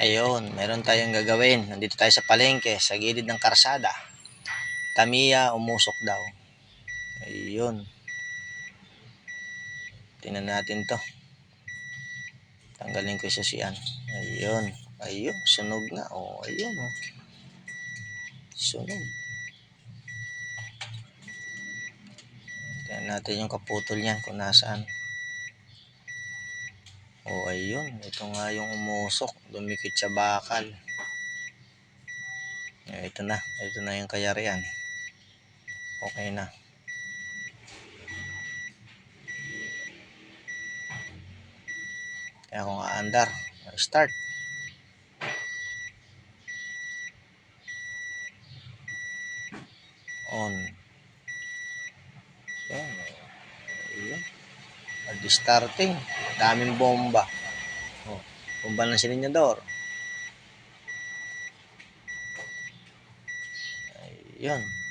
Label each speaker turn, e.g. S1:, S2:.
S1: Ayun, meron tayong gagawin. Nandito tayo sa palengke, sa gilid ng karsada. Tamiya, umusok daw. Ayun. Tingnan natin to. Tanggalin ko siya siyan. Ayun. Ayun, sunog na. Oh, ayun oh. Sunog. Tingnan natin yung kaputol niyan kung nasaan. Oh, ayun. Ito nga yung umusok. Dumikit sa bakal. Ito na. Ito na yung kayarian. Okay na. Kaya kung aandar, start. On. Yan. Ayun. Mag-starting. Daming bomba. Oh, bomba ng silinyador. Ayun.